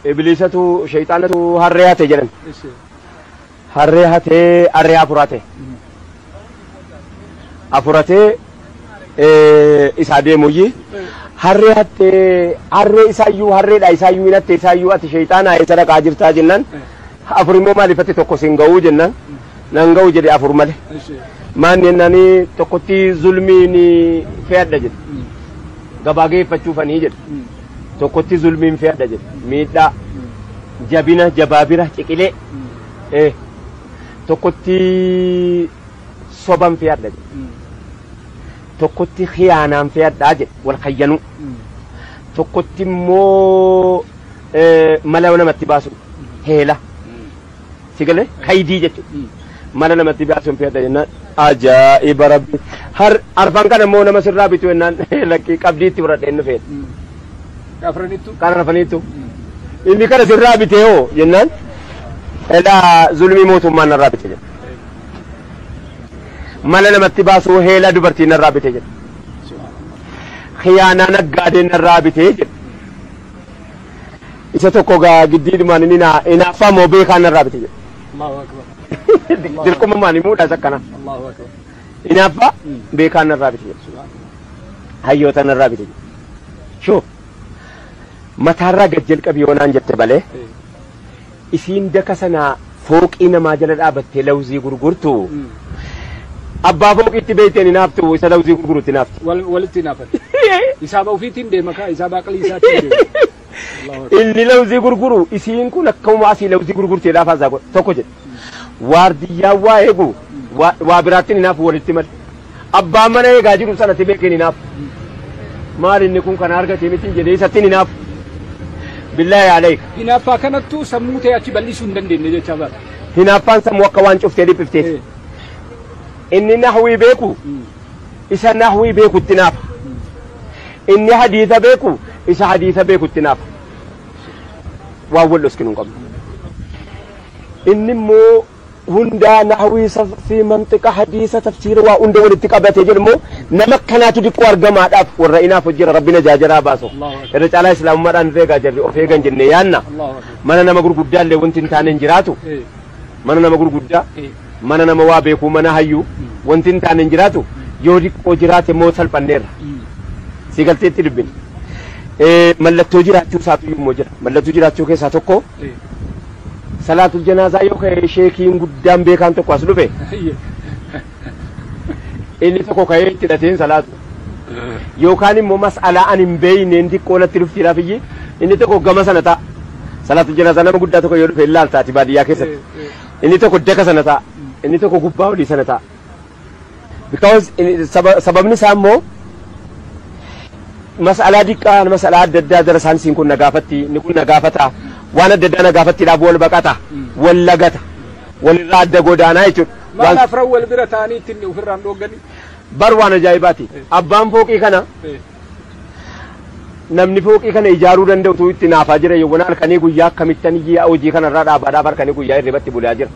إبليسة شيطانة هريات جنن هريات أريا فراتة أفراتة إسادة موجي هريات هري إسايو هري لا إسايو إنت إسايو أت شيطانا إسرا كاجر تاجنن أفرمو ما لفتة تقصينغو جنن نانغو جدي أفرمله ما نناني تقطي ظلميني فياد جد gabaagee fachuufanii jedhu tokkotti zulmiin fe'adha jedhu miidhaa jabina jabaabira ciqilee tokkotti soban fe'adha jedhu tokkotti khiyaanaan fe'adhaa jedhu wal khayyanu tokkotti immoo mala namatti baasu heela sigalee kaydii jechuudha mala namatti baasuun fe'adha jennaan ajaa'iba rabbi har arfan kana immoo nama sirraa bitu jennaan lakkii qabdiitti fudhadheen dhufeen kan rafaniittu inni kana sirraa bitee hoo jennaan elaa zulmii mootummaan narraa bite jedha mala namatti baasuu heela dubartiin narraa bite jedha khiyaanaa naggaadeen narraa bitee jedha isa tokko gaa giddiidhumaan inni inaaffaa moo beekaan narraa bite jedha dirquma maanii muudhaas akkana inaaffaa beekaan narraa bite jedha hayyoota narraa bite jedha shoo mataarraa gad jalqabi yoonaan jette malee isiin daka sanaa fooqii namaa jala dhaabattee lawzii gurgurtu abbaa fooqiitti beekteen hinaaftu isa lawzii gurgurutti hinaafti walitti hinaafate isaaba ofiitiin deema kaa isaaba aqlii isaatiin deema inni lawzii gurguru isiin kun akkuma asii lawzii gurgurteedhaaf hasaa godha tokko jedhe waardiyyaa waa eegu waa biraattiin hinaafu walitti male abbaan mana eegaa jiru sanatti beekeen hinaafu maal inni kun kana argatee miti jedhee isattiin hinaafu billahi alayka hinaaffaa kanattuu sammuu ta'e achi bal'isuu hin dandeenye jechaa baata hinaaffaan sammuu akka waan cuftee dhiphiftee inni nahwii beeku isa nahwii beekutti naafa inni hadiisa beeku isa hadiisa beekutti naafa waan wal dhoskinu hin qabnu inni immoo hundaa nahwii fi mantiqa hadiisa tafsiira waa hunda walitti qabatee jedhu immoo nama akkanaatu diqqoo argamaadhaaf warra inaaf hojjira rabbina jaajaraa baasu irra caalaa islaamummaadhaan reegaa jirri of eegan jenne yaanna mana nama gurguddaa illee wanti hin taane hin jiraatu mana nama gurguddaa mana nama waa beekuu mana hayyuu wanti hin taane hin jiraatu yoo diqqoo jiraate immoo salphanneerra si galteetti dubbin mallattoo jiraachuu isaatu immoo jira mallattoo jiraachuu keessaa tokko salaatul janaazaa yoo ka'e sheekiin guddaan beekaan tokko as dhufe inni tokko ka'ee itti hidhateen salaatu yookaan immoo mas'alaa an hin beeyneen xiqqoolatti dhuftiidhaaf iyyi inni tokko gama sana ta'a salaatul janaazaa nama guddaa tokko yoo dhufe ilaaltaati baadiyyaa keessatti inni tokko daka sana ta'a inni tokko gubbaa olii sana ta'a because sababni isaa immoo mas'alaa diqqaa mas'alaa adda addaa dara saansiin kun nagaafatti inni kun nagaafata waan adda addaa nagaafattiidhaaf wal baqata wal lagata walirraa adda godaanaa jechuudha. Waan afran wal bira ta'anii ittiin ofirraan dhoogganii. Bar waan ajaa'ibaati. Abbaan fooqii kana namni fooqii kana ijaaruu danda'utu itti naafaa jira yookaan halkanii guyyaa akkamittan hojii kanarraa dhaabaadhaaf halkanii guyyaa irribatti bulaa jira.